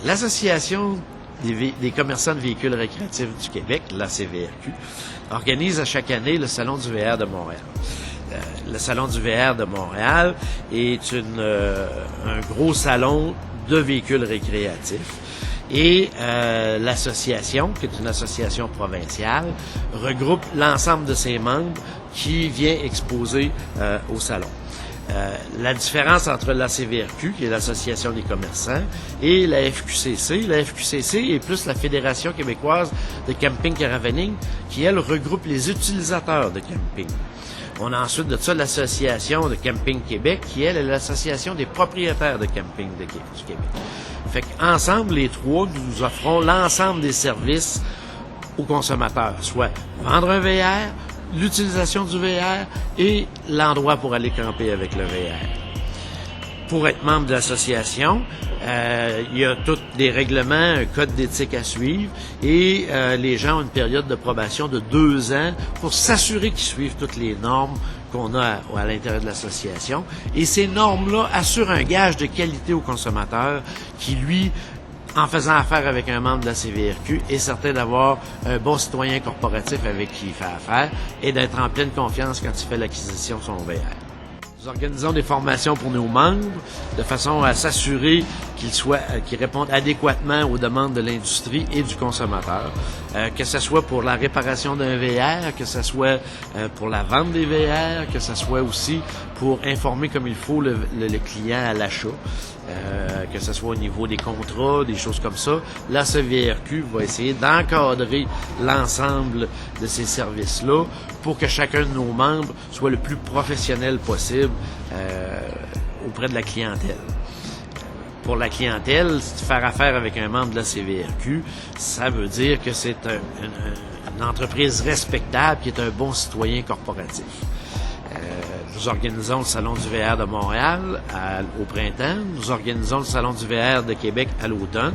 L'Association des commerçants de véhicules récréatifs du Québec, l'ACVRQ, organise à chaque année le Salon du VR de Montréal. Le Salon du VR de Montréal est un gros salon de véhicules récréatifs. Et l'association, qui est une association provinciale, regroupe l'ensemble de ses membres qui vient exposer au salon. La différence entre l'ACVRQ, qui est l'Association des commerçants, et la FQCC. La FQCC est plus la Fédération québécoise de camping caravaning, qui, elle, regroupe les utilisateurs de camping. On a ensuite de ça l'Association de Camping Québec, qui, elle, est l'Association des propriétaires de camping du Québec. Fait qu'ensemble, les trois, nous offrons l'ensemble des services aux consommateurs, soit vendre un VR, l'utilisation du VR et l'endroit pour aller camper avec le VR. Pour être membre de l'association, il y a tous des règlements, un code d'éthique à suivre et les gens ont une période de probation de 2 ans pour s'assurer qu'ils suivent toutes les normes qu'on a à l'intérieur de l'association. Et ces normes-là assurent un gage de qualité au consommateur qui, lui, en faisant affaire avec un membre de la CVRQ, est certain d'avoir un bon citoyen corporatif avec qui il fait affaire et d'être en pleine confiance quand il fait l'acquisition de son VR. Nous organisons des formations pour nos membres de façon à s'assurer qu'ils répondent adéquatement aux demandes de l'industrie et du consommateur, que ce soit pour la réparation d'un VR, que ce soit pour la vente des VR, que ce soit aussi pour informer comme il faut le client à l'achat, que ce soit au niveau des contrats, des choses comme ça. La CVRQ va essayer d'encadrer l'ensemble de ces services-là pour que chacun de nos membres soit le plus professionnel possible auprès de la clientèle. Pour la clientèle, faire affaire avec un membre de la CVRQ, ça veut dire que c'est une entreprise respectable qui est un bon citoyen corporatif. Nous organisons le Salon du VR de Montréal au printemps. Nous organisons le Salon du VR de Québec à l'automne.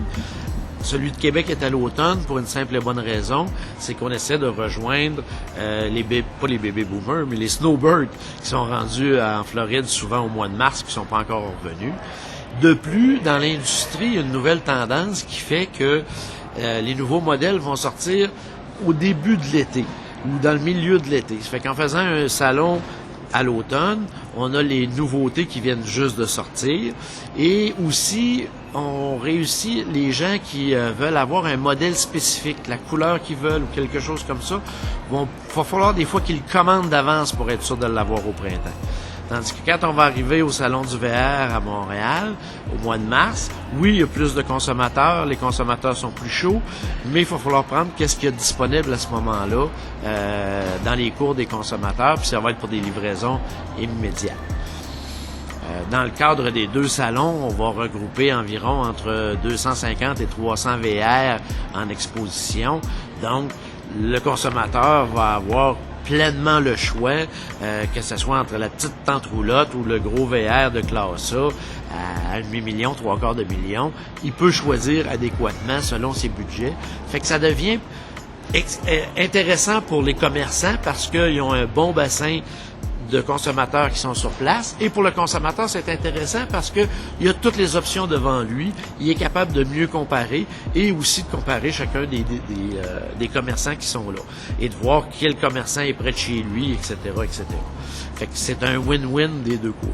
Celui de Québec est à l'automne pour une simple et bonne raison, c'est qu'on essaie de rejoindre pas les bébés boomers, mais les snowbirds qui sont rendus en Floride souvent au mois de mars, qui sont pas encore revenus. De plus, dans l'industrie, il y a une nouvelle tendance qui fait que les nouveaux modèles vont sortir au début de l'été ou dans le milieu de l'été. Ça fait qu'en faisant un salon à l'automne, on a les nouveautés qui viennent juste de sortir et aussi on réussit les gens qui veulent avoir un modèle spécifique, la couleur qu'ils veulent ou quelque chose comme ça, va falloir des fois qu'ils le commandent d'avance pour être sûr de l'avoir au printemps. Tandis que quand on va arriver au Salon du VR à Montréal, au mois de mars, oui, il y a plus de consommateurs, les consommateurs sont plus chauds, mais il va falloir prendre qu'est-ce qu'il y a disponible à ce moment-là dans les cours des consommateurs, puis ça va être pour des livraisons immédiates. Dans le cadre des 2 salons, on va regrouper environ entre 250 et 300 VR en exposition. Donc, le consommateur va avoir pleinement le choix, que ce soit entre la petite tente roulotte ou le gros VR de classe A à 1/2 3/4 de million. Il peut choisir adéquatement selon ses budgets. Fait que ça devient intéressant pour les commerçants parce qu'ils ont un bon bassin de consommateurs qui sont sur place. Et pour le consommateur, c'est intéressant parce que il y a toutes les options devant lui. Il est capable de mieux comparer et aussi de comparer chacun des commerçants qui sont là et de voir quel commerçant est près de chez lui, etc., etc. Fait que c'est un win-win des 2 côtés.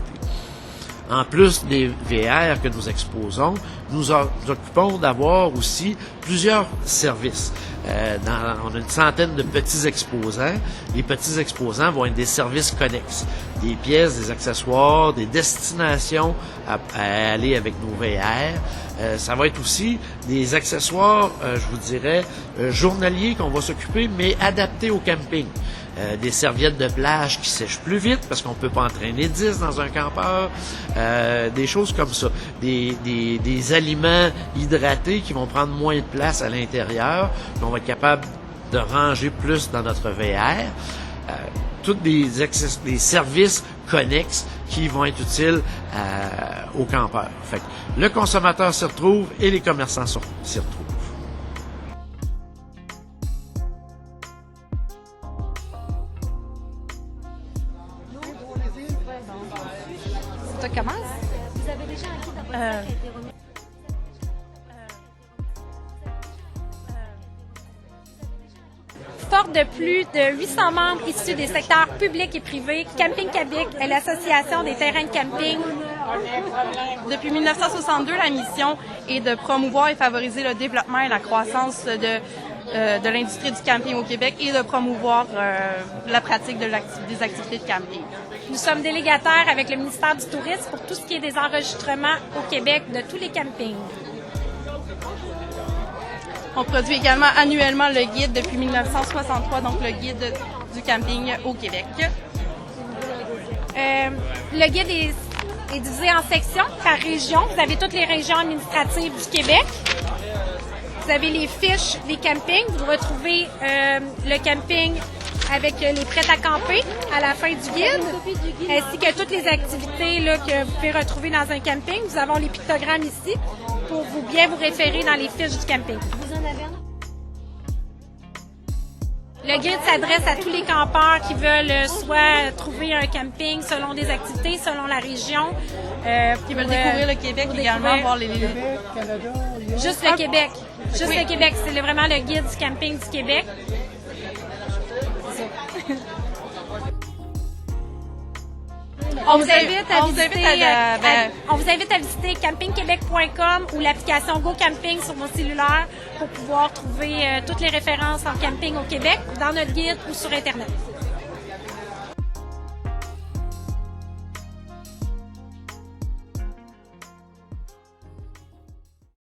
En plus des VR que nous exposons, nous occupons d'avoir aussi plusieurs services. On a une centaine de petits exposants. Les petits exposants vont être des services connexes, des pièces, des accessoires, des destinations à aller avec nos VR. Ça va être aussi des accessoires, je vous dirais, journaliers qu'on va s'occuper, mais adaptés au camping. Des serviettes de plage qui sèchent plus vite parce qu'on peut pas entraîner 10 dans un campeur, des choses comme ça, des aliments hydratés qui vont prendre moins de place à l'intérieur, qu'on va être capable de ranger plus dans notre VR, tous des services connexes qui vont être utiles aux campeurs. Fait que le consommateur s'y retrouve et les commerçants s'y retrouvent. Ça commence? Vous avez déjà un guide de qui a été remis? forte de plus de 800 membres issus des secteurs publics et privés, Camping Québec est l'association des terrains de camping. Depuis 1962, la mission est de promouvoir et favoriser le développement et la croissance de l'industrie du camping au Québec et de promouvoir la pratique des activités de camping. Nous sommes délégataires avec le ministère du Tourisme pour tout ce qui est des enregistrements au Québec de tous les campings. On produit également annuellement le guide depuis 1963, donc le guide du camping au Québec. Le guide est divisé en sections par région. Vous avez toutes les régions administratives du Québec. Vous avez les fiches des campings. Vous retrouvez le camping avec les prêts à camper à la fin du guide, ainsi que toutes les activités là, que vous pouvez retrouver dans un camping. Nous avons les pictogrammes ici pour bien vous référer dans les fiches du camping. Vous en avez un? Le guide s'adresse à tous les campeurs qui veulent soit trouver un camping selon des activités, selon la région. Qui veulent découvrir le Québec également, voir les... Juste le Québec. Juste le Québec. C'est vraiment le guide du camping du Québec. On vous invite à visiter campingquebec.com ou l'application GoCamping sur vos cellulaires pour pouvoir trouver toutes les références en camping au Québec dans notre guide ou sur Internet.